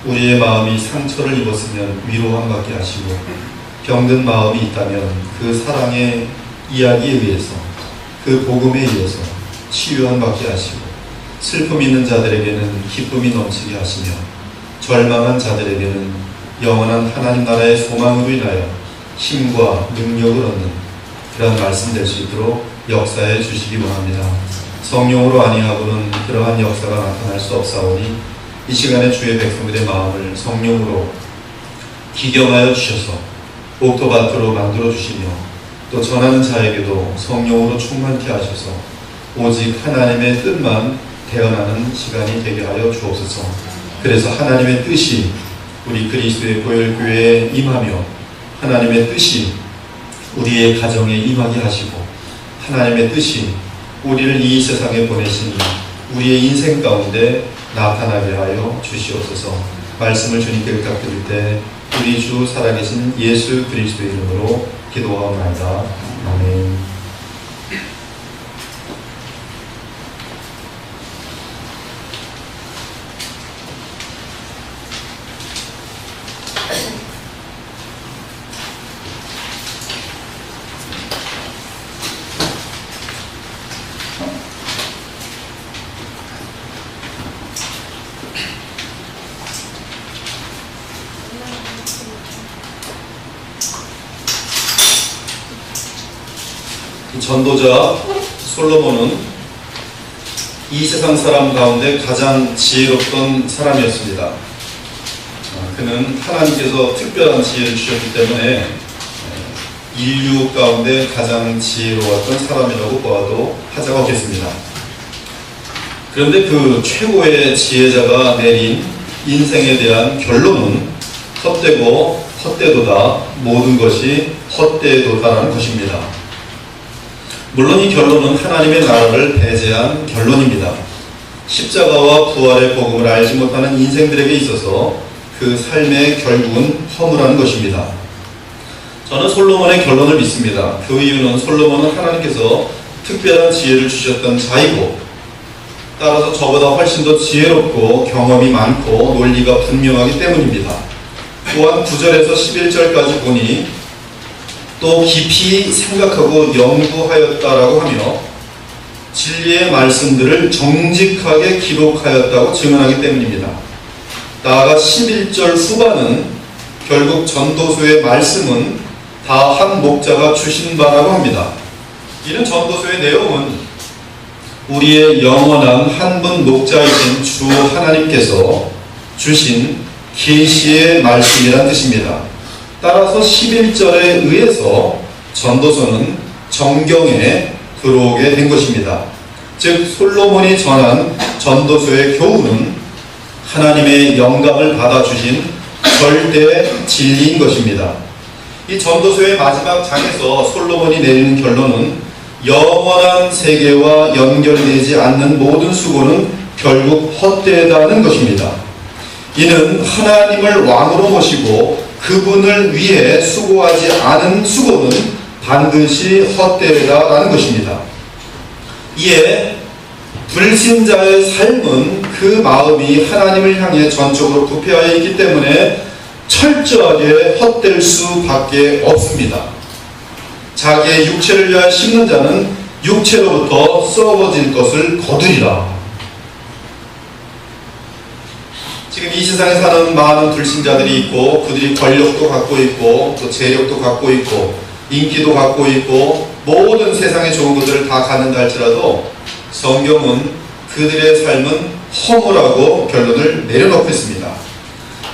우리의 마음이 상처를 입었으면 위로함 받게 하시고, 병든 마음이 있다면 그 사랑의 이야기에 의해서, 그 복음에 이어서 치유함 받게 하시고, 슬픔 있는 자들에게는 기쁨이 넘치게 하시며, 절망한 자들에게는 영원한 하나님 나라의 소망으로 인하여 힘과 능력을 얻는 그런 말씀 될 수 있도록 역사해 주시기 원합니다. 성령으로 아니하고는 그러한 역사가 나타날 수 없사오니 이 시간에 주의 백성들의 마음을 성령으로 기경하여 주셔서 옥토밭으로 만들어 주시며, 또 전하는 자에게도 성령으로 충만케 하셔서 오직 하나님의 뜻만 대언하는 시간이 되게 하여 주옵소서. 그래서 하나님의 뜻이 우리 그리스도의 보혈교회에 임하며, 하나님의 뜻이 우리의 가정에 임하게 하시고, 하나님의 뜻이 우리를 이 세상에 보내신 우리의 인생 가운데 나타나게 하여 주시옵소서. 말씀을 주님께 부탁드릴 때 우리 주 살아계신 예수 그리스도의 이름으로 기도하옵나이다. 아멘. 전도자 솔로몬은 이 세상 사람 가운데 가장 지혜롭던 사람이었습니다. 그는 하나님께서 특별한 지혜를 주셨기 때문에 인류 가운데 가장 지혜로웠던 사람이라고 보아도 하자가 없겠습니다. 그런데 그 최고의 지혜자가 내린 인생에 대한 결론은 헛되고 헛되도다, 모든 것이 헛되도다라는 것입니다. 물론 이 결론은 하나님의 나라를 배제한 결론입니다. 십자가와 부활의 복음을 알지 못하는 인생들에게 있어서 그 삶의 결국은 허무라는 것입니다. 저는 솔로몬의 결론을 믿습니다. 그 이유는 솔로몬은 하나님께서 특별한 지혜를 주셨던 자이고, 따라서 저보다 훨씬 더 지혜롭고 경험이 많고 논리가 분명하기 때문입니다. 또한 9절에서 11절까지 보니 또 깊이 생각하고 연구하였다라고 하며 진리의 말씀들을 정직하게 기록하였다고 증언하기 때문입니다. 나아가 11절 후반은 결국 전도서의 말씀은 다 한 목자가 주신 바라고 합니다. 이는 전도서의 내용은 우리의 영원한 한 분 목자이신 주 하나님께서 주신 계시의 말씀이란 뜻입니다. 따라서 11절에 의해서 전도서는 정경에 들어오게 된 것입니다. 즉 솔로몬이 전한 전도서의 교훈은 하나님의 영감을 받아주신 절대 진리인 것입니다. 이 전도서의 마지막 장에서 솔로몬이 내리는 결론은 영원한 세계와 연결되지 않는 모든 수고는 결국 헛되다는 것입니다. 이는 하나님을 왕으로 모시고 그분을 위해 수고하지 않은 수고는 반드시 헛되다라는 것입니다. 이에 불신자의 삶은 그 마음이 하나님을 향해 전적으로 부패하여 있기 때문에 철저하게 헛될 수밖에 없습니다. 자기의 육체를 위하여 심는 자는 육체로부터 썩어질 것을 거두리라. 지금 이 세상에 사는 많은 불신자들이 있고, 그들이 권력도 갖고 있고, 또 재력도 갖고 있고, 인기도 갖고 있고, 모든 세상의 좋은 것들을 다 갖는다 할지라도 성경은 그들의 삶은 허무라고 결론을 내려놓고 있습니다.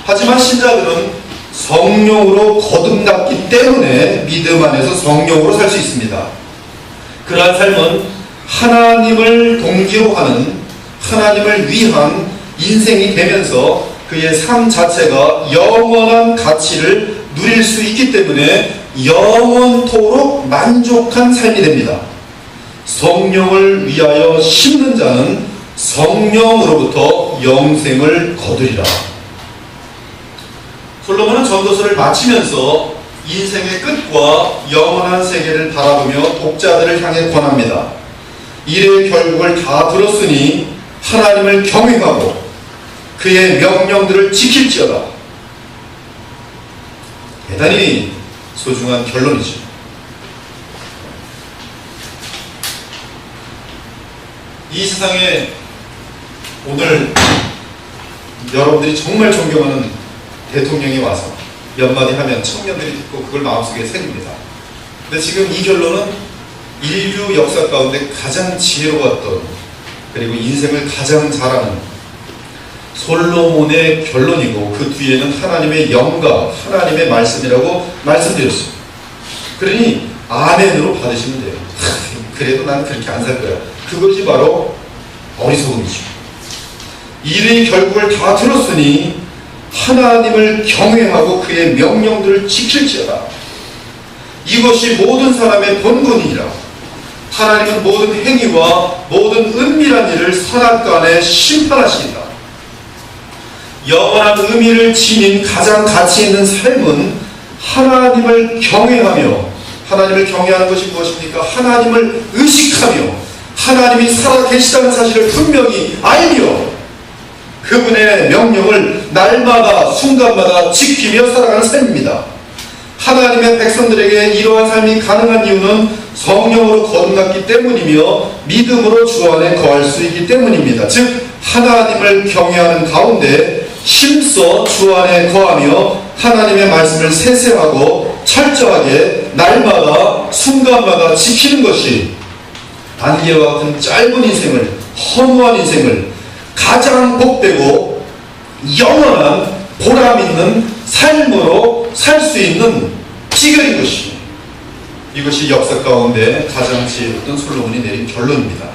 하지만 신자들은 성령으로 거듭났기 때문에 믿음 안에서 성령으로 살 수 있습니다. 그러한 삶은 하나님을 동기로 하는, 하나님을 위한 인생이 되면서 그의 삶 자체가 영원한 가치를 누릴 수 있기 때문에 영원토록 만족한 삶이 됩니다. 성령을 위하여 심는 자는 성령으로부터 영생을 거두리라. 솔로몬은 전도서를 마치면서 인생의 끝과 영원한 세계를 바라보며 독자들을 향해 권합니다. 일의 결국을 다 들었으니 하나님을 경외하고 그의 명령들을 지킬지어다. 대단히 소중한 결론이죠. 이 세상에 오늘 여러분들이 정말 존경하는 대통령이 와서 몇 마디 하면 청년들이 듣고 그걸 마음속에 새깁니다. 근데 지금 이 결론은 인류 역사 가운데 가장 지혜로웠던, 그리고 인생을 가장 잘하는 솔로몬의 결론이고, 그 뒤에는 하나님의 영과 하나님의 말씀이라고 말씀드렸어요. 그러니 아멘으로 받으시면 돼요. 그래도 난 그렇게 안 살 거야. 그것이 바로 어리석음이죠. 일의 결국을 다 들었으니 하나님을 경외하고 그의 명령들을 지킬지어다. 이것이 모든 사람의 본분이니라. 하나님은 모든 행위와 모든 은밀한 일을 선악간에 심판하시리라. 영원한 의미를 지닌 가장 가치 있는 삶은 하나님을 경외하며, 하나님을 경외하는 것이 무엇입니까? 하나님을 의식하며 하나님이 살아계시다는 사실을 분명히 알며 그분의 명령을 날마다 순간마다 지키며 살아가는 삶입니다. 하나님의 백성들에게 이러한 삶이 가능한 이유는 성령으로 거듭났기 때문이며 믿음으로 주 안에 거할 수 있기 때문입니다. 즉 하나님을 경외하는 가운데 힘써 주 안에 거하며 하나님의 말씀을 세세하고 철저하게 날마다 순간마다 지키는 것이 안개와 같은 짧은 인생을, 허무한 인생을 가장 복되고 영원한 보람 있는 삶으로 살 수 있는 비결인 것이, 이것이 역사 가운데 가장 지혜로웠던 솔로몬이 내린 결론입니다.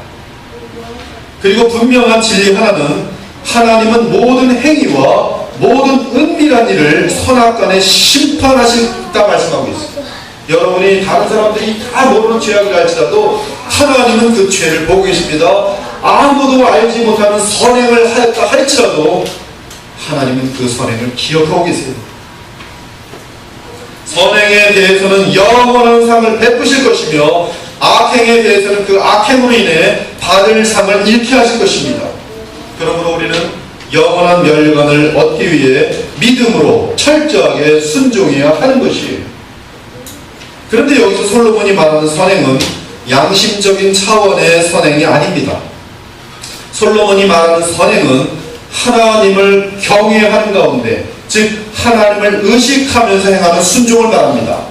그리고 분명한 진리 하나는 하나님은 모든 행위와 모든 은밀한 일을 선악간에 심판하신다 말씀하고 있습니다. 여러분이 다른 사람들이 다 모르는 죄악을 할지라도 하나님은 그 죄를 보고 계십니다. 아무도 알지 못하는 선행을 하였다 할지라도 하나님은 그 선행을 기억하고 계세요. 선행에 대해서는 영원한 상을 베푸실 것이며 악행에 대해서는 그 악행으로 인해 받을 상을 잃게 하실 것입니다. 그러므로 우리는 영원한 멸관을 얻기 위해 믿음으로 철저하게 순종해야 하는 것이에요. 그런데 여기서 솔로몬이 말하는 선행은 양심적인 차원의 선행이 아닙니다. 솔로몬이 말하는 선행은 하나님을 경외하는 가운데, 즉 하나님을 의식하면서 행하는 순종을 말합니다.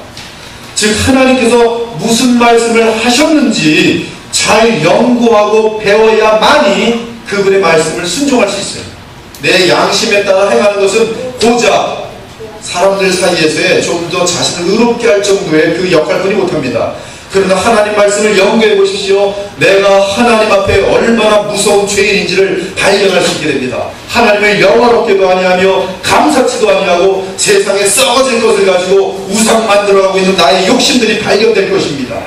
즉 하나님께서 무슨 말씀을 하셨는지 잘 연구하고 배워야만이 그분의 말씀을 순종할 수 있어요. 내 양심에 따라 행하는 것은 고작 사람들 사이에서의 좀 더 자신을 의롭게 할 정도의 그 역할뿐이 못합니다. 그러나 하나님 말씀을 연구해 보십시오. 내가 하나님 앞에 얼마나 무서운 죄인인지를 발견할 수 있게 됩니다. 하나님을 영화롭게도 아니하며 감사치도 아니하고 세상에 썩어질 것을 가지고 우상 만들어가고 있는 나의 욕심들이 발견될 것입니다.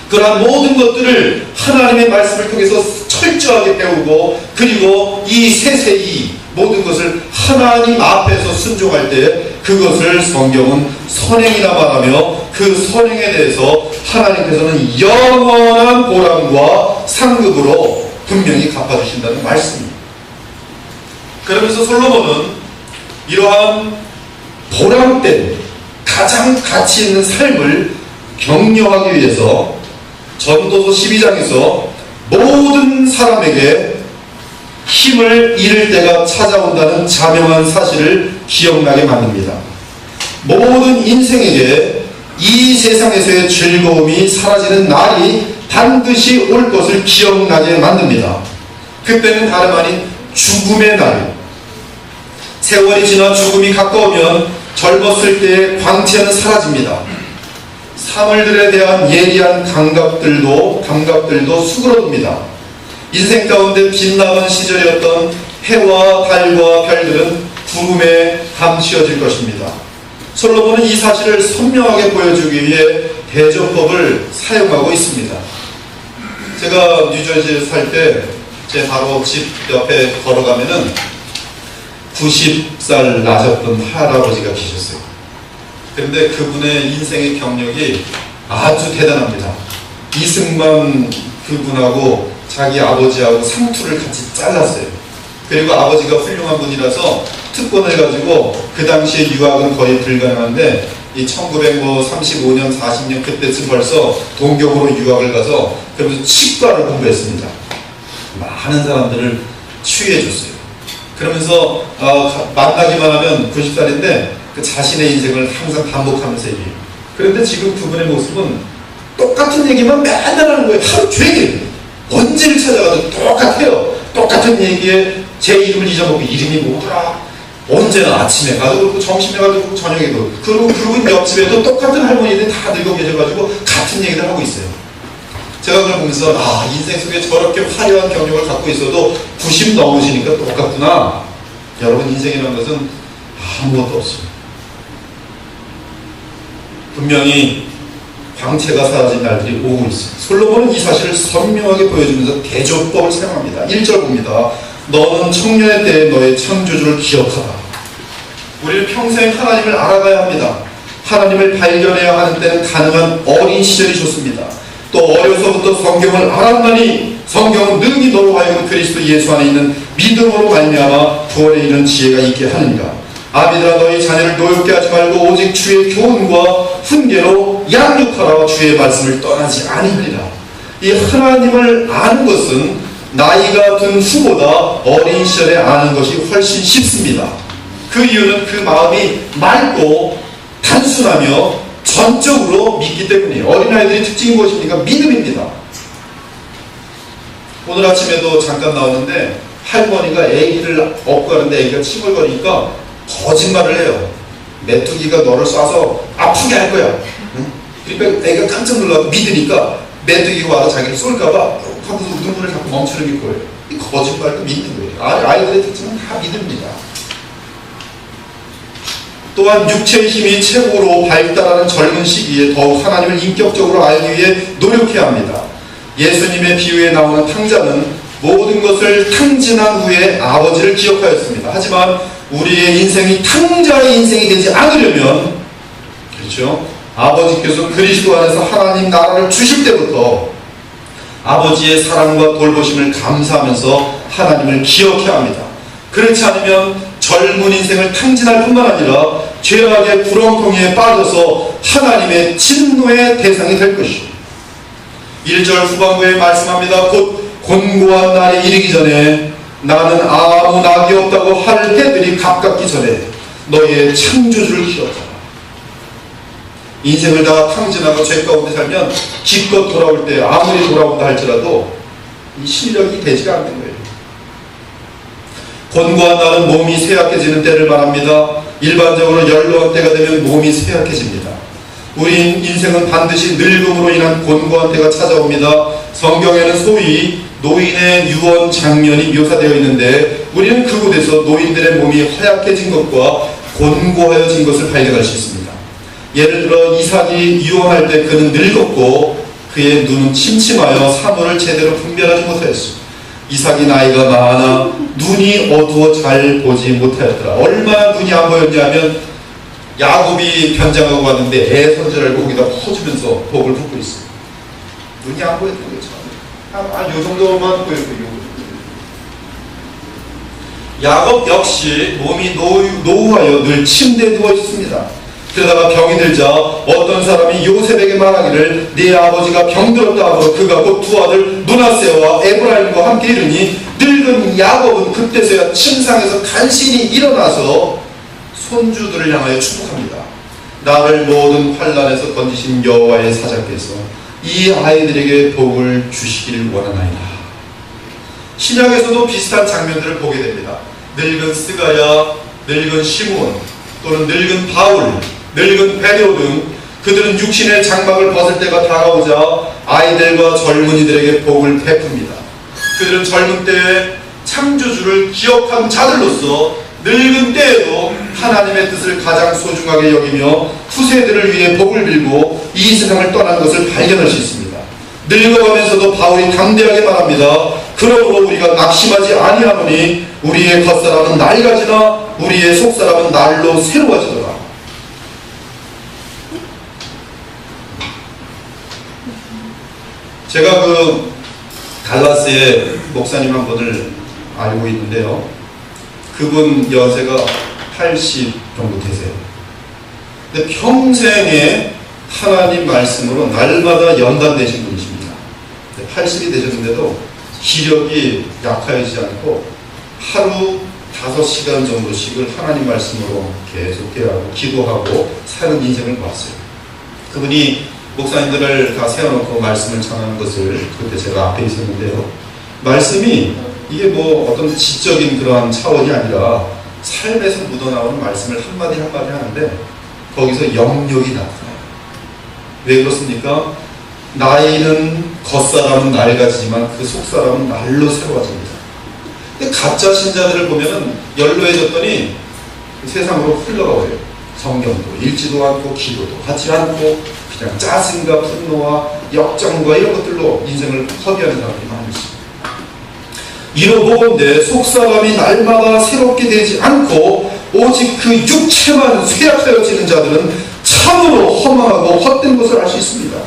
그러한 모든 것들을 하나님의 말씀을 통해서 철저하게 배우고, 그리고 이 세세히 모든 것을 하나님 앞에서 순종할 때 그것을 성경은 선행이라 말하며, 그 선행에 대해서 하나님께서는 영원한 보람과 상급으로 분명히 갚아주신다는 말씀입니다. 그러면서 솔로몬은 이러한 보람된 가장 가치 있는 삶을 격려하기 위해서 전도서 12장에서 모든 사람에게 힘을 잃을 때가 찾아온다는 자명한 사실을 기억나게 만듭니다. 모든 인생에게 이 세상에서의 즐거움이 사라지는 날이 반드시 올 것을 기억나게 만듭니다. 그때는 다름 아닌 죽음의 날. 세월이 지나 죽음이 가까우면 젊었을 때의 광채는 사라집니다. 사물들에 대한 예리한 감각들도 수그러듭니다. 인생 가운데 빛나는 시절이었던 해와 달과 별들은 구름에 감추어질 것입니다. 솔로몬은 이 사실을 선명하게 보여주기 위해 대조법을 사용하고 있습니다. 제가 뉴저지에 살 때 제 바로 집 옆에 걸어가면은 90살 나셨던 할아버지가 계셨어요. 그런데 그분의 인생의 경력이 아주 대단합니다. 이승만 그분하고 자기 아버지하고 상투를 같이 잘랐어요. 그리고 아버지가 훌륭한 분이라서 특권을 가지고 그 당시에 유학은 거의 불가능한데 이 1935년 40년 그때쯤 벌써 동경으로 유학을 가서 그러면서 치과를 공부했습니다. 많은 사람들을 치유해 줬어요. 그러면서 만나기만 하면 90살인데 그 자신의 인생을 항상 반복하면서 얘기해요. 그런데 지금 그분의 모습은 똑같은 얘기만 맨날 하는 거예요. 하루 종일 언제를 찾아가도 똑같아요. 똑같은 얘기에 제 이름을 잊어먹고 이름이 뭐더라. 언제나 아침에 가도 그렇고 점심에 가도 그렇고 저녁에도 그리고 그분 옆집에도 똑같은 할머니들이 다 늙어 계셔가지고 같은 얘기를 하고 있어요. 제가 그걸 보면서 인생 속에 저렇게 화려한 경력을 갖고 있어도 90 넘으시니까 똑같구나. 여러분 인생이라는 것은 아무것도 없습니다. 분명히 광채가 사라진 날들이 오고 있어요. 솔로몬은 이 사실을 선명하게 보여주면서 대조법을 사용합니다. 1절 봅니다. 너는 청년의 때에 너의 창조주를 기억하라. 우리는 평생 하나님을 알아가야 합니다. 하나님을 발견해야 하는 때는 가능한 어린 시절이 좋습니다. 또 어려서부터 성경을 알았나니 성경은 능히 너로 하여금 그리스도 예수 안에 있는 믿음으로 말미암아 구원에 이르는 지혜가 있게 하느니라. 아비들아 너희 자녀를 노엽게 하지 말고 오직 주의 교훈과 훈계로 양육하라. 주의 말씀을 떠나지 아니하리라. 이 하나님을 아는 것은 나이가 든 후보다 어린 시절에 아는 것이 훨씬 쉽습니다. 그 이유는 그 마음이 맑고 단순하며 전적으로 믿기 때문이에요. 어린아이들의 특징이 무엇입니까? 믿음입니다. 오늘 아침에도 잠깐 나왔는데 할머니가 아기를 업고 가는데 아기가 칭얼거리니까 거짓말을 해요. 메뚜기가 너를 쏴서 아프게 할 거야. 응? 그러니까 아기가 깜짝 놀라고 믿으니까 메뚜기가 와서 자기를 쏠까봐 하고 눈물을 자꾸 멈추는 거예요. 이 거짓말도 믿는 거예요. 아이들의 특징은 다 믿습니다. 또한 육체의 힘이 최고로 발달하는 젊은 시기에 더욱 하나님을 인격적으로 알기 위해 노력해야 합니다. 예수님의 비유에 나오는 탕자는 모든 것을 탕진한 후에 아버지를 기억하였습니다. 하지만 우리의 인생이 탕자의 인생이 되지 않으려면, 그렇죠? 아버지께서 그리스도 안에서 하나님 나라를 주실 때부터 아버지의 사랑과 돌보심을 감사하면서 하나님을 기억해야 합니다. 그렇지 않으면 젊은 인생을 탕진할 뿐만 아니라 죄악의 구렁텅이에 빠져서 하나님의 진노의 대상이 될 것이죠. 1절 후반부에 말씀합니다. 곧 곤고한 날이 이르기 전에 나는 아무 낙이 없다고 할 해들이 가깝기 전에 너희의 창조주를 기억하라. 인생을 다 탕진하고 죄 가운데 살면 기껏 돌아올 때 아무리 돌아온다 할지라도 이 실력이 되지가 않는 거예요. 곤고한 날은 몸이 쇠약해지는 때를 말합니다. 일반적으로 연로한 때가 되면 몸이 쇠약해집니다. 우리 인생은 반드시 늙음으로 인한 곤고한 때가 찾아옵니다. 성경에는 소위 노인의 유언 장면이 묘사되어 있는데 우리는 그곳에서 노인들의 몸이 허약해진 것과 곤고해진 것을 발견할 수 있습니다. 예를 들어 이삭이 유언할 때 그는 늙었고 그의 눈은 침침하여 사물을 제대로 분별하지 못하였습니다. 이삭이 나이가 많아 눈이 어두워 잘 보지 못하였더라. 얼마나 눈이 안 보였냐면 야곱이 변장하고 왔는데 애 손질하고 거기다 퍼주면서 복을 붙고 있어요. 눈이 안 보였던 거죠. 요 정도만 보였고 야곱 역시 몸이 노후하여 늘 침대에 누워 있습니다. 그러다가 병이 들자 어떤 사람이 요셉에게 말하기를 네 아버지가 병들었다 하므로 그가 곧 두 아들 므낫세와 에브라임과 함께 이르니 늙은 야곱은 그때서야 침상에서 간신히 일어나서 손주들을 향하여 축복합니다. 나를 모든 환난에서 건지신 여호와의 사자께서 이 아이들에게 복을 주시기를 원하나이다. 신약에서도 비슷한 장면들을 보게 됩니다. 늙은 스가랴, 늙은 시므온, 또는 늙은 바울, 늙은 베드로 등 그들은 육신의 장막을 벗을 때가 다가오자 아이들과 젊은이들에게 복을 베풉니다. 그들은 젊은 때에 창조주를 기억한 자들로서 늙은 때에도 하나님의 뜻을 가장 소중하게 여기며 후세들을 위해 복을 빌고 이 세상을 떠난 것을 발견할 수 있습니다. 늙어가면서도 바울이 담대하게 말합니다. 그러므로 우리가 낙심하지 아니하노니 우리의 겉사람은 낡아지나 우리의 속사람은 날로 새로워지더라. 제가 그 달라스의 목사님 한 분을 알고 있는데요. 그분 연세가 80 정도 되세요. 근데 평생에 하나님 말씀으로 날마다 연단되신 분이십니다. 80이 되셨는데도 기력이 약해지지 않고 하루 5시간 정도씩을 하나님 말씀으로 계속 깨닫고 기도하고 사는 인생을 봤어요. 그분이 목사님들을 다 세워놓고 말씀을 전하는 것을 그때 제가 앞에 있었는데요. 말씀이 이게 뭐 어떤 지적인 그러한 차원이 아니라 삶에서 묻어나오는 말씀을 한마디 한마디 하는데 거기서 영역이 나타나요. 왜 그렇습니까? 나이는 겉사람은 낡아지지만 그 속사람은 날로 새로워집니다. 근데 가짜 신자들을 보면은 연로해졌더니 세상으로 흘러가버려요. 성경도 읽지도 않고 기도도 하지 않고 그냥 짜증과 분노와 역정과 이런 것들로 인생을 허비하는 사람들이 많이 있습니다. 이러보건대 속사람이 날마다 새롭게 되지 않고 오직 그 육체만 쇠약하여지는 자들은 참으로 허망하고 헛된 것을 알 수 있습니다.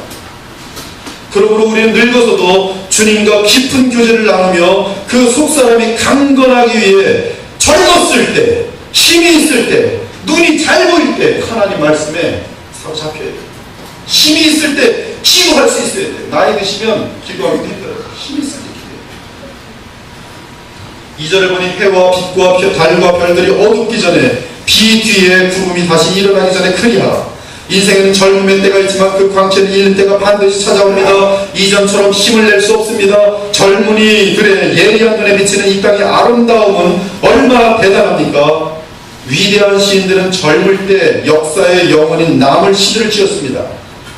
그러므로 우리는 늙어서도 주님과 깊은 교제를 나누며 그 속사람이 강건하기 위해 젊었을 때, 힘이 있을 때, 눈이 잘 보일 때 하나님 말씀에 사로잡혀야 돼요. 힘이 있을 때 기도할 수 있어야 돼요. 나이 드시면 기도하기도 힘들어요. 힘이 있을 때 기도해요. 2절에 보니 해와 빛과 달과 별들이 어둡기 전에 비 뒤에 구름이 다시 일어나기 전에 그리하라. 인생에는 젊음의 때가 있지만 그 광채는 잃는 때가 반드시 찾아옵니다. 이전처럼 힘을 낼 수 없습니다. 젊은이 그래 예리한 눈에 비치는 이 땅의 아름다움은 얼마나 대단합니까? 위대한 시인들은 젊을 때 역사에 영원히 남을 시를 지었습니다.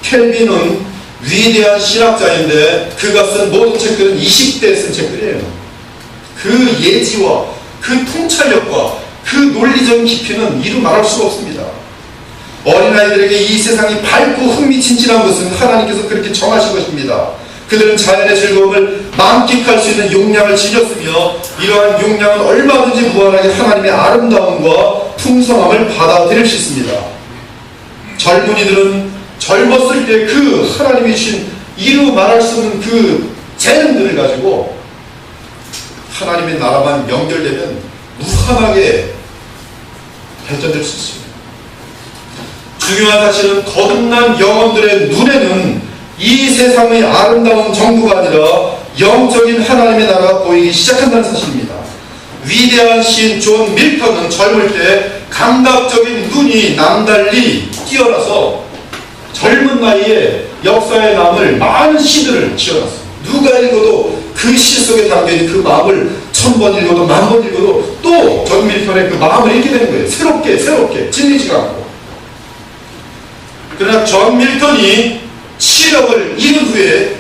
켈빈은 위대한 신학자인데 그가 쓴 모든 책들은 20대에 쓴 책들이에요. 그 예지와 그 통찰력과 그 논리적인 깊이는 이루 말할 수가 없습니다. 어린아이들에게 이 세상이 밝고 흥미진진한 것은 하나님께서 그렇게 정하신 것입니다. 그들은 자연의 즐거움을 만끽할 수 있는 용량을 지녔으며 이러한 용량은 얼마든지 무한하게 하나님의 아름다움과 풍성함을 받아들일 수 있습니다. 젊은이들은 젊었을 때 그 하나님이 주신 이루 말할 수 없는 그 재능들을 가지고 하나님의 나라만 연결되면 무한하게 발전될 수 있습니다. 중요한 사실은 거듭난 영혼들의 눈에는 이 세상의 아름다운 정부가 아니라 영적인 하나님의 나라가 보이기 시작한다는 사실입니다. 위대한 시인 존 밀턴은 젊을 때 감각적인 눈이 남달리 뛰어나서 젊은 나이에 역사에 남을 많은 시들을 지어놨어요. 누가 읽어도 그 시 속에 담겨있는 그 마음을 1000번 읽어도 10,000번 읽어도 또 존 밀턴의 그 마음을 읽게 되는 거예요. 새롭게 질리지가 않고. 그러나 존 밀턴이 시력을 잃은 후에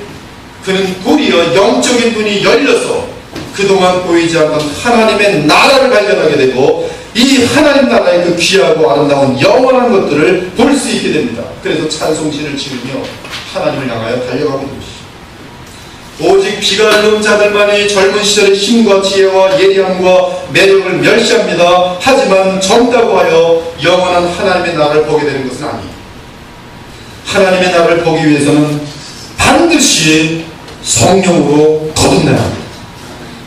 그는 도리어 영적인 눈이 열려서 그동안 보이지 않던 하나님의 나라를 발견하게 되고 이 하나님 나라의 그 귀하고 아름다운 영원한 것들을 볼 수 있게 됩니다. 그래서 찬송시를 지으며 하나님을 향하여 달려가고 있는 것이죠. 오직 비가 흐른 자들만이 젊은 시절의 힘과 지혜와 예리함과 매력을 멸시합니다. 하지만 젊다고 하여 영원한 하나님의 나라를 보게 되는 것은 아니에요. 하나님의 나라를 보기 위해서는 반드시 성령으로 거듭나야 합니다.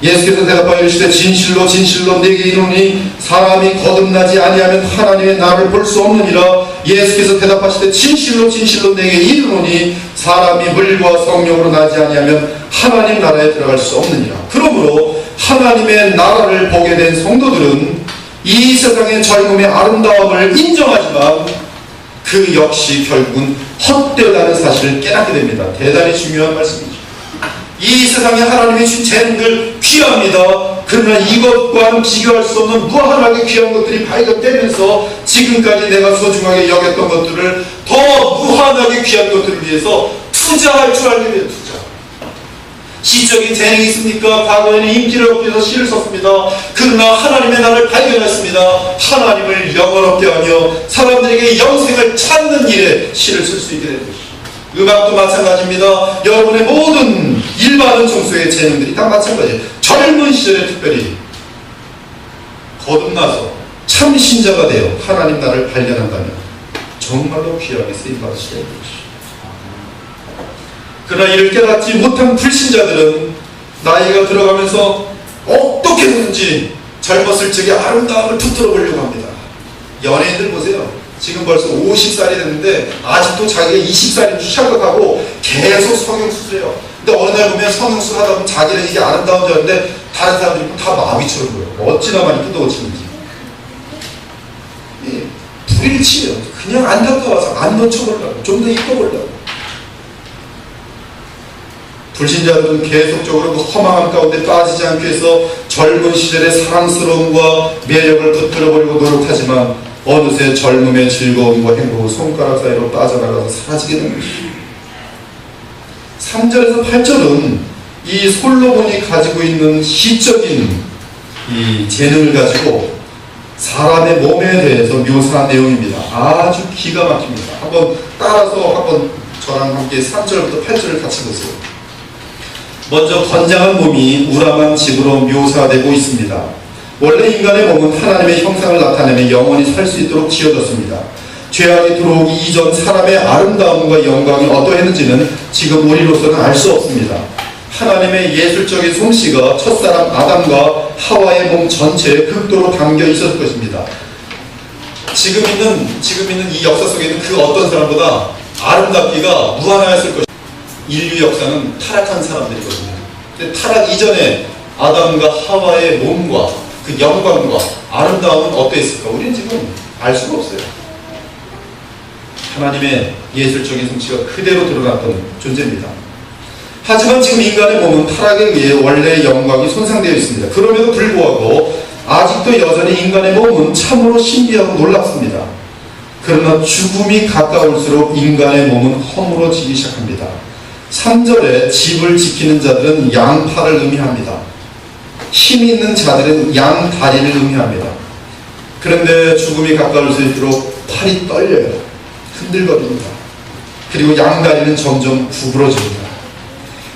예수께서 대답하여 이르시되 진실로 진실로 내게 이르노니 사람이 거듭나지 아니하면 하나님의 나라를 볼 수 없느니라. 예수께서 대답하시되 진실로 진실로 내게 이르노니 사람이 물과 성령으로 나지 아니하면 하나님 나라에 들어갈 수 없느니라. 그러므로 하나님의 나라를 보게 된 성도들은 이 세상의 젊음의 아름다움을 인정하지만 그 역시 결국은 헛되다는 사실을 깨닫게 됩니다. 대단히 중요한 말씀이죠. 이 세상에 하나님이 주신 재능들 귀합니다. 그러나 이것과는 비교할 수 없는 무한하게 귀한 것들이 발견되면서 지금까지 내가 소중하게 여겼던 것들을 더 무한하게 귀한 것들을 위해서 투자할 줄 알게 돼요. 투자. 시적인 재능이 있습니까? 과거에는 인기를 얻기 위해서 시를 썼습니다. 그러나 하나님의 나라를 발견했습니다. 하나님을 영원롭게 하며 사람들에게 영생을 찾는 일에 시를 쓸 수 있게 되는 것이죠. 음악도 마찬가지입니다. 여러분의 모든 일반은 종소의 재능들이 다 마찬가지예요. 젊은 시절에 특별히 거듭나서 참 신자가 되어 하나님 나라를 발견한다면 정말로 귀하게 쓰임받으시게 되는 것이죠. 그러나 이를 깨닫지 못한 불신자들은 나이가 들어가면서 어떻게 해서든지 젊었을 적에 아름다움을 붙들어 보려고 합니다. 연예인들 보세요. 지금 벌써 50살이 됐는데 아직도 자기가 20살인 줄 착각하고 계속 성형수술해요. 근데 어느 날 보면 성형수술 하다 보면 자기는 이게 아름다운 줄 알았는데 다른 사람들이 보면 다 마비처럼 보여요. 어찌나 많이 뜯어고치는지. 불일치예요. 그냥 안타까워서 안 놓쳐보려고, 좀 더 이뻐 보려고. 불신자들은 계속적으로 그 허망함 가운데 빠지지 않기 위해서 젊은 시절의 사랑스러움과 매력을 붙들어 보려고 노력하지만 어느새 젊음의 즐거움과 행복은 손가락 사이로 빠져나가서 사라지게 되는 것입니다. 3절에서 8절은 이 솔로몬이 가지고 있는 시적인 이 재능을 가지고 사람의 몸에 대해서 묘사한 내용입니다. 아주 기가 막힙니다. 한번 따라서 한번 저랑 함께 3절부터 8절을 같이 보세요. 먼저 건장한 몸이 우람한 집으로 묘사되고 있습니다. 원래 인간의 몸은 하나님의 형상을 나타내며 영원히 살 수 있도록 지어졌습니다. 죄악이 들어오기 이전 사람의 아름다움과 영광이 어떠했는지는 지금 우리로서는 알 수 없습니다. 하나님의 예술적인 솜씨가 첫사람 아담과 하와의 몸 전체에 극도로 담겨 있었을 것입니다. 지금 있는 이 역사 속에 있는 그 어떤 사람보다 아름답기가 무한하였을 것입니다. 인류 역사는 타락한 사람들이거든요. 근데 타락 이전에 아담과 하와의 몸과 그 영광과 아름다움은 어땠을까? 우리는 지금 알 수가 없어요. 하나님의 예술적인 솜씨가 그대로 드러났던 존재입니다. 하지만 지금 인간의 몸은 타락에 의해 원래의 영광이 손상되어 있습니다. 그럼에도 불구하고 아직도 여전히 인간의 몸은 참으로 신비하고 놀랍습니다. 그러나 죽음이 가까울수록 인간의 몸은 허물어지기 시작합니다. 3절에 집을 지키는 자들은 양팔을 의미합니다. 힘이 있는 자들은 양다리를 의미합니다. 그런데 죽음이 가까울수록 팔이 떨려요. 흔들거립니다. 그리고 양다리는 점점 구부러집니다.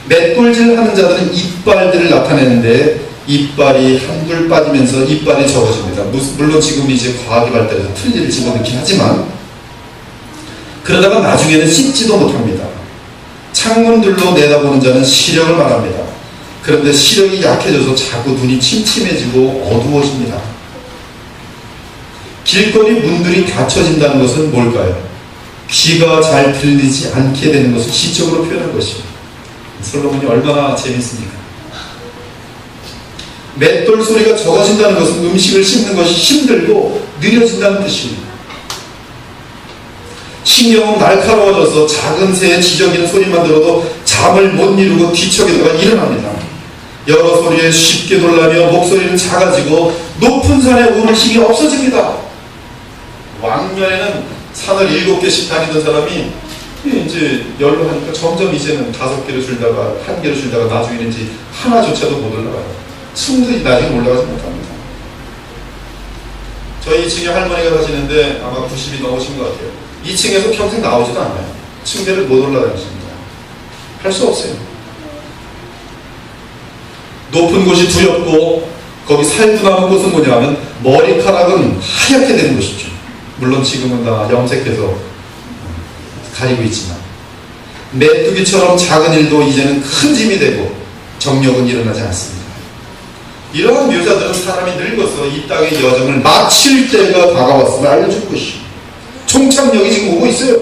맷돌질 하는 자들은 이빨들을 나타내는데 이빨이 한둘 빠지면서 이빨이 적어집니다. 물론 지금 이제 과학이 발달해서 틀니를 집어넣긴 하지만 그러다가 나중에는 씹지도 못합니다. 창문들로 내다보는 자는 시력을 말합니다. 그런데 시력이 약해져서 자꾸 눈이 침침해지고 어두워집니다. 길거리 문들이 닫혀진다는 것은 뭘까요? 귀가 잘 들리지 않게 되는 것을 시적으로 표현한 것입니다. 솔로몬이 얼마나 재밌습니까? 맷돌 소리가 적어진다는 것은 음식을 씹는 것이 힘들고 느려진다는 뜻입니다. 신경은 날카로워져서 작은 새의 지저귀는 소리만 들어도 잠을 못 이루고 뒤척이다가 일어납니다. 여러 소리에 쉽게 놀라며 목소리는 작아지고 높은 산에 오를 힘이 없어집니다. 왕년에는 산을 7개씩 다니던 사람이 이제 열로 하니까 점점 이제는 5개를 줄다가 1개를 줄다가 나중에는 이제 하나조차도 못 올라가요. 층도 나중에 올라가지 못합니다. 저희 2층에 할머니가 사시는데 아마 90이 넘으신 것 같아요. 2층에서 평생 나오지도 않아요. 층계를 못 올라다니십니다. 할 수 없어요. 높은 곳이 두렵고 거기 살고 남은 곳은 뭐냐면 머리카락은 하얗게 되는 것이죠. 물론 지금은 다 염색해서 가리고 있지만 메뚜기처럼 작은 일도 이제는 큰 짐이 되고 정력은 일어나지 않습니다. 이러한 묘사들은 사람이 늙어서 이 땅의 여정을 마칠 때가 다가왔음을 알려줄 것이죠. 총착력이 지금 오고 있어요.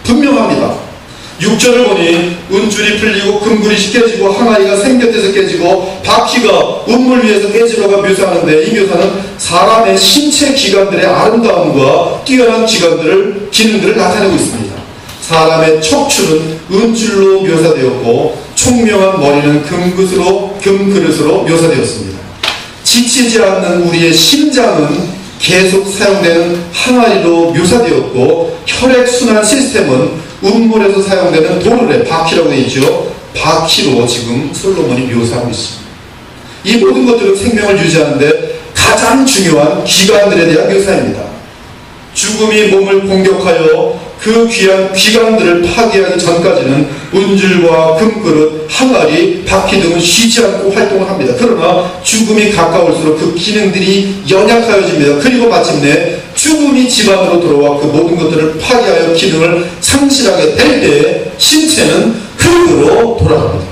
분명합니다. 6절을 보니 은줄이 풀리고 금굴이 깨지고 항아리가 생곁에서 깨지고 바퀴가 운물 위에서 깨지러가 묘사하는데 이 묘사는 사람의 신체 기관들의 아름다움과 뛰어난 기능들을 나타내고 있습니다. 사람의 척추는 은줄로 묘사되었고 총명한 머리는 금그릇으로 묘사되었습니다. 지치지 않는 우리의 심장은 계속 사용되는 항아리로 묘사되었고 혈액순환 시스템은 운물에서 사용되는 도르래, 바퀴라고 되어 있죠. 바퀴로 지금 솔로몬이 묘사하고 있습니다. 이 모든 것들은 생명을 유지하는데 가장 중요한 기관들에 대한 묘사입니다. 죽음이 몸을 공격하여 그 귀한 기관들을 파괴하기 전까지는 은줄과 금그릇, 항아리, 바퀴 등은 쉬지 않고 활동을 합니다. 그러나 죽음이 가까울수록 그 기능들이 연약하여집니다. 그리고 마침내 죽음이 집 안으로 들어와 그 모든 것들을 파괴하여 기능을 상실하게 될 때 신체는 흙으로 돌아갑니다.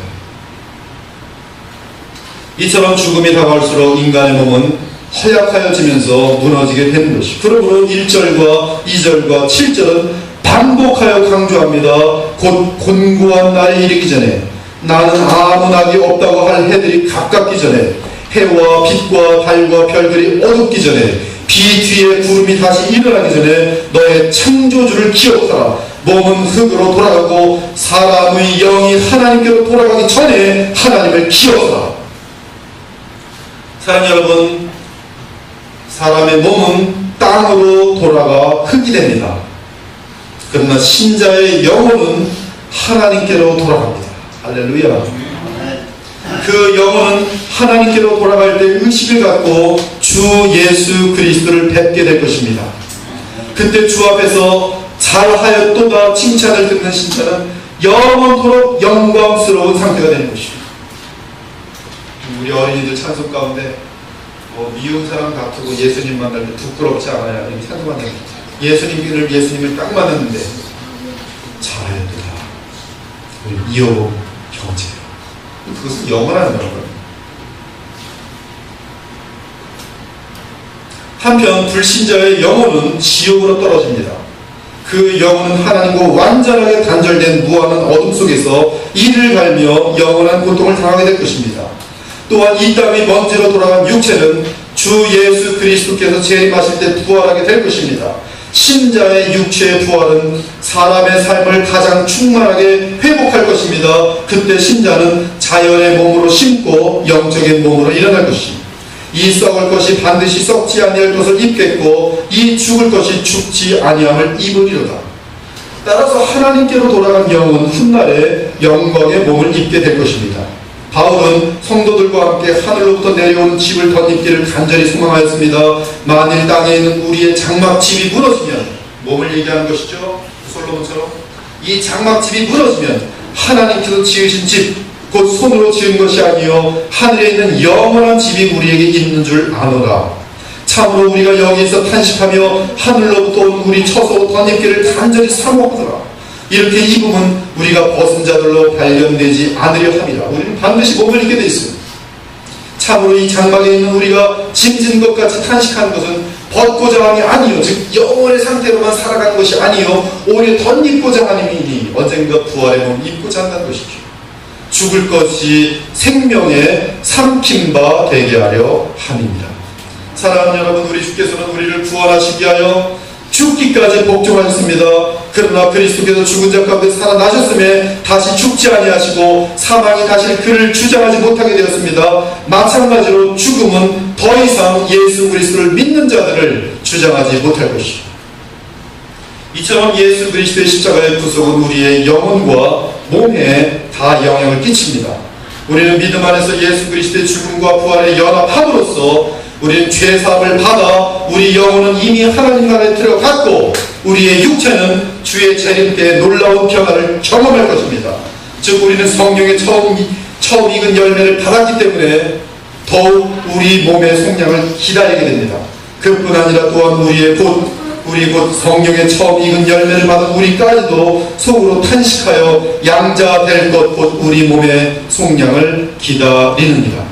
이처럼 죽음이 다가올수록 인간의 몸은 허약하여지면서 무너지게 되는 것이. 그러므로 1절과 2절과 7절은 반복하여 강조합니다. 곧 곤고한 날이 이르기 전에, 나는 아무 낙이 없다고 할 해들이 가깝기 전에, 해와 빛과 달과 별들이 어둡기 전에, 비 뒤에 구름이 다시 일어나기 전에 너의 창조주를 기억하라. 몸은 흙으로 돌아가고 사람의 영이 하나님께로 돌아가기 전에 하나님을 기억하라. 사랑 여러분, 사람의 몸은 땅으로 돌아가 흙이 됩니다. 그러나 신자의 영혼은 하나님께로 돌아갑니다. 할렐루야. 그 영혼은 하나님께로 돌아갈 때 의식을 갖고 주 예수 그리스도를 뵙게 될 것입니다. 그때 주 앞에서 잘하였도다 칭찬을 듣는 신자는 영원토록 영광스러운 상태가 되는 것입니다. 우리 어린이들 찬송 가운데 미운 사람 다투고 예수님 만날 때 부끄럽지 않아요. 이렇게 찬송한다는 예수님을 딱 만났는데 잘하였도다. 우리 이어보 형제요. 그것은 영원한 거라고요. 한편 불신자의 영혼은 지옥으로 떨어집니다. 그 영혼은 하나님과 완전하게 단절된 무한한 어둠 속에서 이를 갈며 영원한 고통을 당하게 될 것입니다. 또한 이 땅의 먼지로 돌아간 육체는 주 예수 그리스도께서 재림하실 때 부활하게 될 것입니다. 신자의 육체의 부활은 사람의 삶을 가장 충만하게 회복할 것입니다. 그때 신자는 자연의 몸으로 심고 영적인 몸으로 일어날 것입니다. 이 썩을 것이 반드시 썩지 아니할 것을 입겠고 이 죽을 것이 죽지 아니함을 입으리로다. 따라서 하나님께로 돌아간 영은 훗날에 영광의 몸을 입게 될 것입니다. 바울은 성도들과 함께 하늘로부터 내려오는 집을 덧입기를 간절히 소망하였습니다. 만일 땅에 있는 우리의 장막집이 무너지면, 몸을 얘기하는 것이죠. 솔로몬처럼 이 장막집이 무너지면 하나님께서 지으신 집, 곧 손으로 지은 것이 아니요 하늘에 있는 영원한 집이 우리에게 있는 줄 아노라. 참으로 우리가 여기서 탄식하며 하늘로부터 온 우리 처소 덧입기를 간절히 사모하더라. 이렇게 입으면 우리가 벗은 자들로 발견되지 않으려 함이라. 우리는 반드시 몸을 입게 되어 있습니다. 참으로 이 장막에 있는 우리가 짐진 것 같이 탄식하는 것은 벗고자 함이 아니요, 즉 영원의 상태로만 살아가는 것이 아니요 오히려 덧입고자 함이니 언젠가 부활의 몸을 입고자 한다는 것이죠. 죽을 것이 생명의 삼킴바 되게 하려 함입니다. 사랑하는 여러분, 우리 주께서는 우리를 구원하시기 위하여 죽기까지 복종하셨습니다. 그러나 그리스도께서 죽은 자 가운데 살아나셨음에 다시 죽지 아니하시고 사망이 다시 그를 주장하지 못하게 되었습니다. 마찬가지로 죽음은 더 이상 예수 그리스도를 믿는 자들을 주장하지 못할 것입니다. 이처럼 예수 그리스도의 십자가의 구속은 우리의 영혼과 몸에 다 영향을 끼칩니다. 우리는 믿음 안에서 예수 그리스도의 죽음과 부활에 연합함으로써 우리는 죄사함을 받아 우리 영혼은 이미 하나님 나라에 들어갔고 우리의 육체는 주의 재림 때 놀라운 변화를 경험할 것입니다. 즉 우리는 성령의 처음 익은 열매를 받았기 때문에 더욱 우리 몸의 속량을 기다리게 됩니다. 그뿐 아니라 또한 우리 곧 성령의 처음 익은 열매를 받은 우리까지도 속으로 탄식하여 양자 될 것 곧 우리 몸의 속량을 기다리느니라.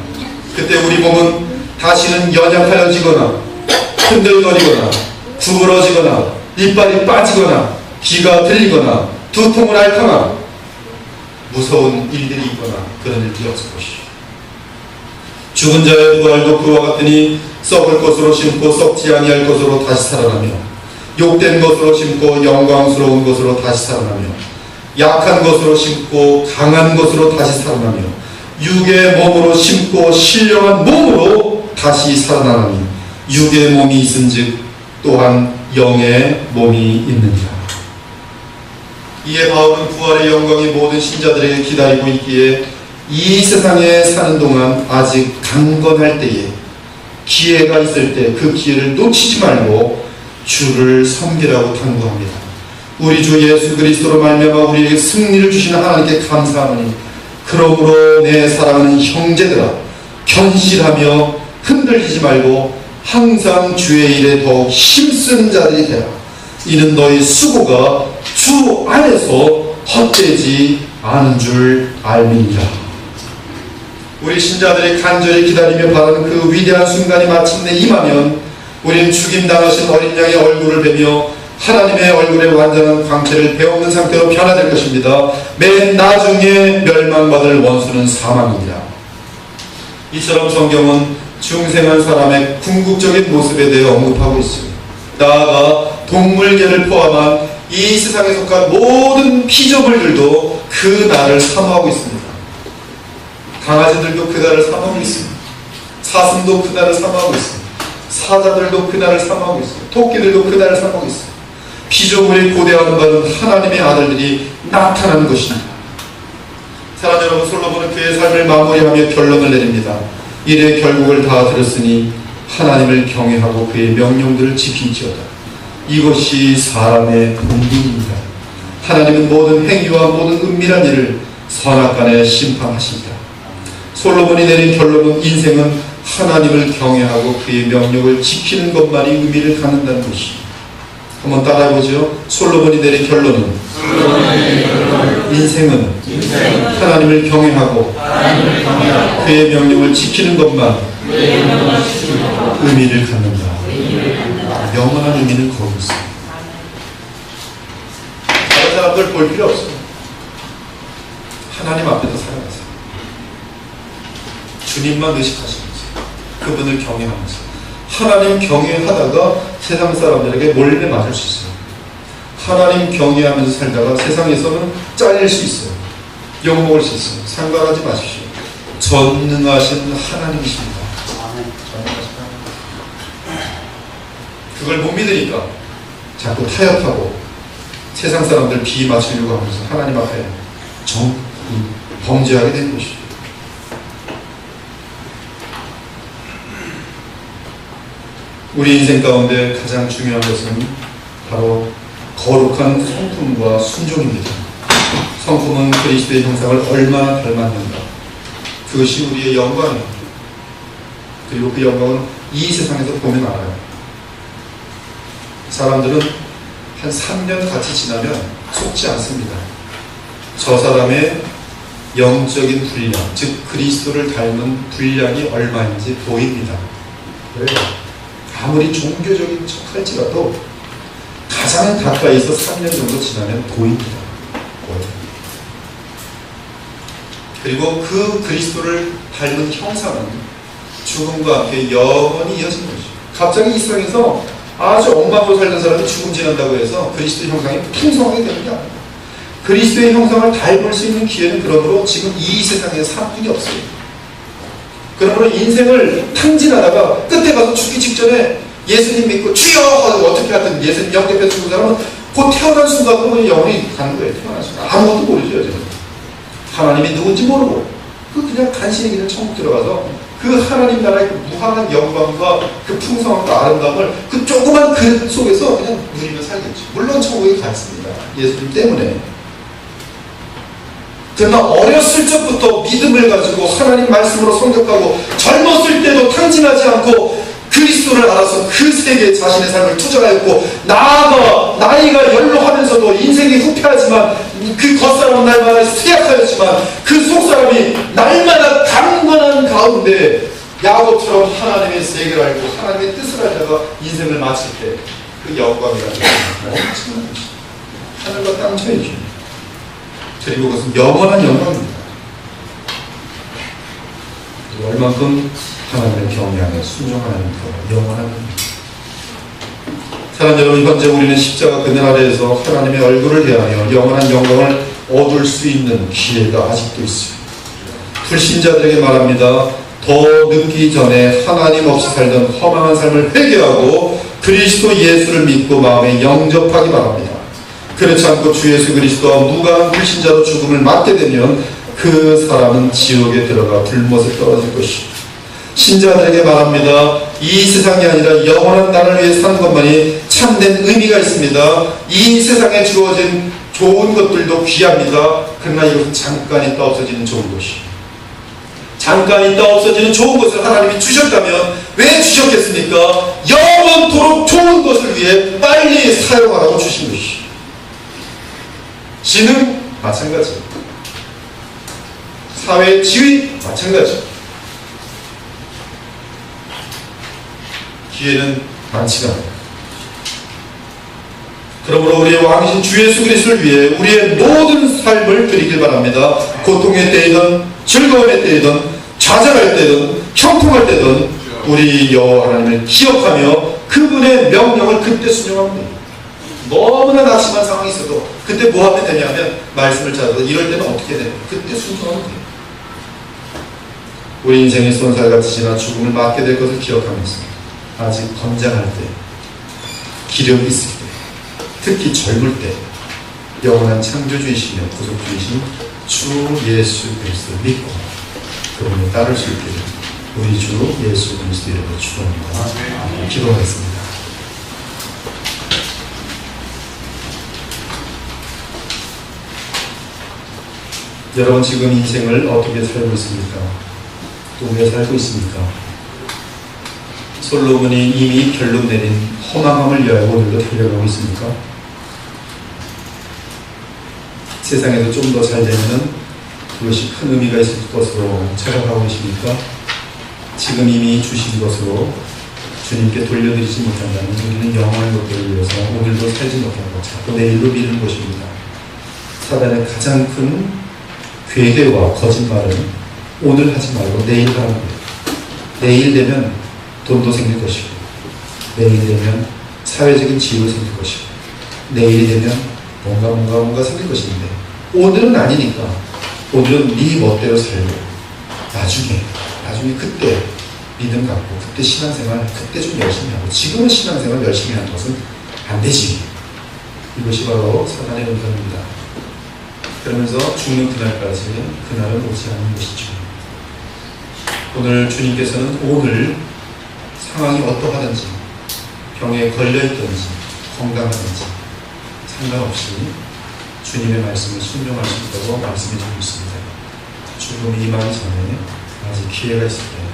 그때 우리 몸은 다시는 연약하여지거나 흔들거리거나 구부러지거나 이빨이 빠지거나 귀가 들리거나 두통을 앓거나 무서운 일들이 있거나 그런 일이 없을 것이죠. 죽은 자의 부활도 그와 같으니 썩을 것으로 심고 썩지 아니할 것으로 다시 살아나며 욕된 것으로 심고 영광스러운 것으로 다시 살아나며 약한 것으로 심고 강한 것으로 다시 살아나며 육의 몸으로 심고 신령한 몸으로 다시 살아나니 육의 몸이 있은즉 또한 영의 몸이 있느니라. 이에 바울은 부활의 영광이 모든 신자들에게 기다리고 있기에 이 세상에 사는 동안 아직 강건할 때에 기회가 있을 때 그 기회를 놓치지 말고 주를 섬기라고 당부합니다. 우리 주 예수 그리스도로 말미암아 우리에게 승리를 주시는 하나님께 감사하노니 그러므로 내 사랑하는 형제들아 견실하며 흔들리지 말고 항상 주의 일에 더욱 힘쓰는 자들이 되라. 이는 너희 수고가 주 안에서 헛되지 않은 줄 알미니라. 우리 신자들이 간절히 기다리며 바라는 그 위대한 순간이 마침내 임하면 우리는 죽임당하신 어린 양의 얼굴을 뵈며 하나님의 얼굴의 완전한 광채를 배없는 상태로 변화될 것입니다. 맨 나중에 멸망받을 원수는 사망입니다. 이처럼 성경은 중생한 사람의 궁극적인 모습에 대해 언급하고 있습니다. 나아가 동물계를 포함한 이 세상에 속한 모든 피조물들도 그 날을 사모하고 있습니다. 강아지들도 그 날을 사모하고 있습니다. 사슴도 그 날을 사모하고 있습니다. 사자들도 그 날을 사모하고 있습니다. 토끼들도 그 날을 사모하고 있습니다. 피조물이 고대하는 바는 하나님의 아들들이 나타나는 것입니다. 사랑 여러분, 솔로몬은 그의 삶을 마무리하며 결론을 내립니다. 이래 결국을 다 들었으니 하나님을 경외하고 그의 명령들을 지킨지어다. 이것이 사람의 본분입니다. 하나님은 모든 행위와 모든 은밀한 일을 선악간에 심판하십니다. 솔로몬이 내린 결론은 인생은 하나님을 경외하고 그의 명령을 지키는 것만이 의미를 갖는다는 것입니다. 한번 따라해보죠. 솔로몬이 내린 결론은 인생은 하나님을 경외하고 그의 명령을 지키는 것만 의미를 갖는다. 영원한 의미는 거기 있어요. 다른 사람들 볼 필요 없어요. 하나님 앞에서 살아가세요. 주님만 의식하시면서 그분을 경외하면서 하나님 경외하다가 세상 사람들에게 몰래 맞을 수 있어요. 하나님 경외하면서 살다가 세상에서는 잘릴 수 있어요. 욕먹을 수 있어요. 상관하지 마십시오. 전능하신 하나님이십니다. 그걸 못 믿으니까 자꾸 타협하고 세상 사람들 비 맞추려고 하면서 하나님 앞에 범죄하게 된 것이죠. 우리 인생 가운데 가장 중요한 것은 바로 거룩한 성품과 순종입니다. 성품은 그리스도의 형상을 얼마나 닮았는가, 그것이 우리의 영광입니다. 그리고 그 영광은 이 세상에서 보면 알아요. 사람들은 한 3년 같이 지나면 속지 않습니다. 저 사람의 영적인 분량, 즉 그리스도를 닮은 분량이 얼마인지 보입니다. 그래요. 아무리 종교적인 척할지라도 가장 가까이서 3년 정도 지나면 보입니다. 그리고 그 그리스도를 닮은 형상은 죽음과 함께 영원히 이어진 것이죠. 갑자기 이 세상에서 아주 엉망으로 살던 사람이 죽음 지난다고 해서 그리스도의 형상이 풍성하게 되는 게 아닙니다. 그리스도의 형상을 닮을 수 있는 기회는 그러므로 지금 이 세상에 사는 게 없어요. 그러므로 인생을 탕진하다가 끝에 가서 죽기 직전에 예수님 믿고 주여 하고 어떻게 하든 예수님 영접해서 죽은 사람은 곧 태어난 순간으로 영원히 가는 거예요. 태어난 순간 아무것도 모르죠. 여전히 하나님이 누군지 모르고 그냥 간신히 그냥 천국 들어가서 그 하나님 나라의 그 무한한 영광과 그 풍성함과 아름다움을 그 조그만 그 속에서 그냥 누리며 살겠죠. 물론 천국에 갔습니다. 예수님 때문에. 그러나 어렸을 적부터 믿음을 가지고 하나님 말씀으로 성격하고 젊었을 때도 탕진하지 않고 그리스도를 알아서 그 세계에 자신의 삶을 투자하였고 나아가 나이가 연로하면서도 인생이 후패하지만 그 겉사람은 날마다 쇠약하였지만 그 속사람이 날마다 강건한 가운데 야곱처럼 하나님의 세계를 알고 하나님의 뜻을 알다가 인생을 마칠 때 그 영광이라는 것은 엄청난 것이죠. 하늘과 땅 차이죠. 그리고 그것은 영원한 영광입니다. 얼만큼 하나님을 경외하며 순종하는 그 영원한 겁니다. 사랑 여러분, 현재 우리는 십자가 그늘 아래에서 하나님의 얼굴을 대하여 영원한 영광을 얻을 수 있는 기회가 아직도 있습니다. 불신자들에게 말합니다. 더 늦기 전에 하나님 없이 살던 허망한 삶을 회개하고 그리스도 예수를 믿고 마음에 영접하기 바랍니다. 그렇지 않고 주 예수 그리스도와 무관한 불신자로 죽음을 맞게 되면 그 사람은 지옥에 들어가 불못에 떨어질 것입니다. 신자들에게 말합니다. 이 세상이 아니라 영원한 나를 위해 사는 것만이 참된 의미가 있습니다. 이 세상에 주어진 좋은 것들도 귀합니다. 그러나 이것은 잠깐 있다 없어지는 좋은 것이에요. 잠깐 있다 없어지는 좋은 것을 하나님이 주셨다면 왜 주셨겠습니까? 영원토록 좋은 것을 위해 빨리 사용하라고 주신 것이에요. 지능 마찬가지, 사회 지위 마찬가지. 기회는 많지가 않아요. 그러므로 우리의 왕이신 주 예수 그리스도를 위해 우리의 모든 삶을 드리길 바랍니다. 고통의 때이든 즐거움의 때이든 좌절할 때든 형통할 때든 우리 여호와 하나님을 기억하며 그분의 명령을 그때 순종하면 됩니다. 너무나 낙심한 상황이 있어도 그때 뭐 하면 되냐면 말씀을 찾아서 이럴 때는 어떻게 되냐 그때 순종하면 돼요. 우리 인생의 손살같이 지나 죽음을 맞게 될 것을 기억하면서 아직 건장할 때, 기력이 있을 때, 특히 젊을 때 영원한 창조주이시며 구속주이신 주 예수 그리스도를 믿고 그분을 따를 수 있게 우리 주 예수 그리스도 이름으로 축원합니다. 기도하겠습니다. 여러분 지금 인생을 어떻게 살고 있습니까? 또 왜 살고 있습니까? 솔로몬이 이미 결론 내린 허망함을 위하여 오늘도 달려가고 있습니까? 세상에서 좀 더 잘 되면 그것이 큰 의미가 있을 것으로 생각하고 계십니까? 지금 이미 주신 것으로 주님께 돌려드리지 못한다면 우리는 영원한 것들을 위해서 오늘도 살지 못하고 자꾸 내일로 미루는 것입니다. 사단의 가장 큰 괴계와 거짓말은 오늘 하지 말고 내일 하는 거예요. 내일 되면 돈도 생길 것이고 내일 되면 사회적인 지위도 생길 것이고 내일이 되면 뭔가 생길 것인데 오늘은 아니니까 오늘은 네 멋대로 살고 나중에 그때 믿음 갖고 그때 신앙생활 그때 좀 열심히 하고 지금은 신앙생활 열심히 하는 것은 안 되지. 이것이 바로 사단의 은사입니다. 그러면서 죽는 그날까지 그날은 오지 않는 것이죠. 오늘 주님께서는 오늘 상황이 어떠하든지 병에 걸려있든지 건강하든지 상관없이 주님의 말씀을 순종할 수 있다고 말씀해주고 있습니다. 죽음이 임하기 전에 아직 기회가 있을 때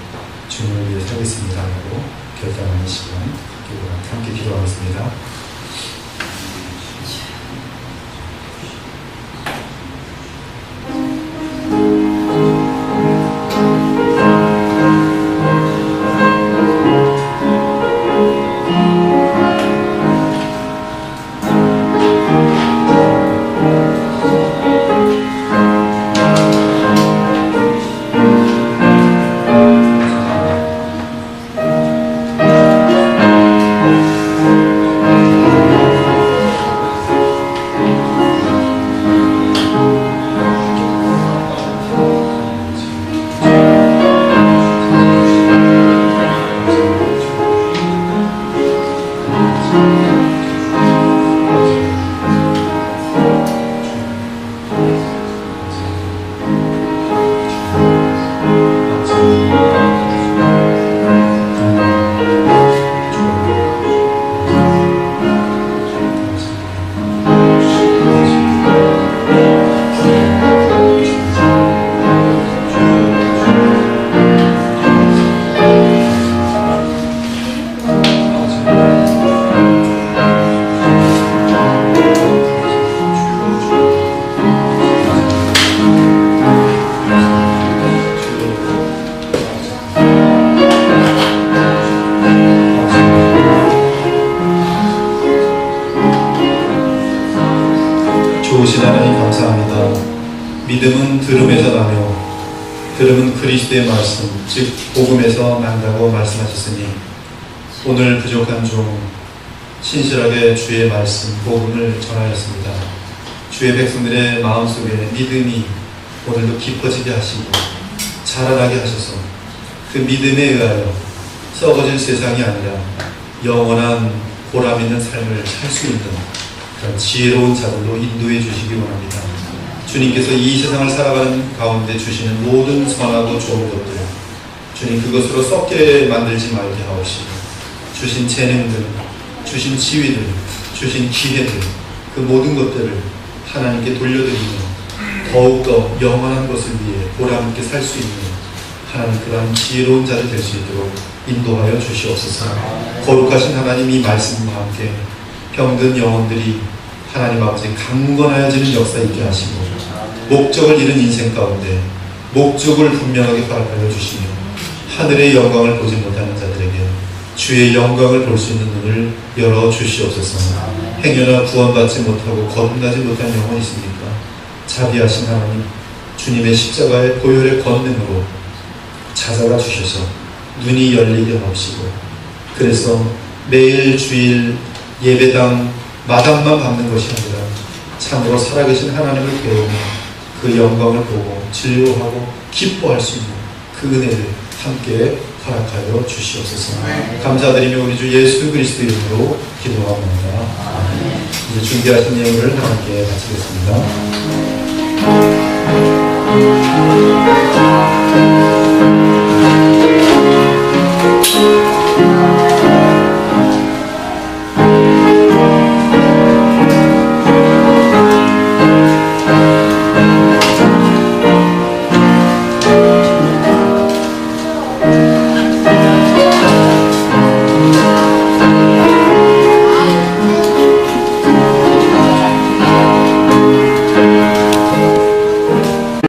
주님을 위해 살겠습니다 하고 결단하는 시간 함께 기도하겠습니다. 좋으신 하나님 감사합니다. 믿음은 들음에서 나며 들음은 그리스도의 말씀 즉 복음에서 난다고 말씀하셨으니 오늘 부족한 중 신실하게 주의 말씀 복음을 전하였습니다. 주의 백성들의 마음속에 믿음이 오늘도 깊어지게 하시고 자라나게 하셔서 그 믿음에 의하여 썩어질 세상이 아니라 영원한 보람 있는 삶을 살 수 있는 그런 지혜로운 자들로 인도해 주시기 원합니다. 주님께서 이 세상을 살아가는 가운데 주시는 모든 선하고 좋은 것들 주님 그것으로 썩게 만들지 말게 하옵시고 주신 재능들, 주신 지위들, 주신 기회들 그 모든 것들을 하나님께 돌려드리며 더욱더 영원한 것을 위해 보람있게 살 수 있는 하나님 그런 지혜로운 자들 될 수 있도록 인도하여 주시옵소서. 거룩하신 하나님 이 말씀과 함께 병든 영혼들이 하나님 아버지 강건하여지는 역사 있게 하시고 목적을 잃은 인생 가운데 목적을 분명하게 허락하여 주시며 하늘의 영광을 보지 못하는 자들에게 주의 영광을 볼 수 있는 눈을 열어 주시옵소서. 행여나 구원받지 못하고 거듭나지 못한 영혼이 있습니까? 자비하신 하나님, 주님의 십자가의 보혈의 권능으로 찾아가 주셔서 눈이 열리게 하옵시고, 그래서 매일 주일 예배당 마당만 받는 것이 아니라 참으로 살아계신 하나님을 배우며 그 영광을 보고 즐거워하고 기뻐할 수 있는 그 은혜를 함께 허락하여 주시옵소서. 감사드리며 우리 주 예수 그리스도 이름으로 기도합니다. 이제 준비하신 예물을 함께 바치겠습니다.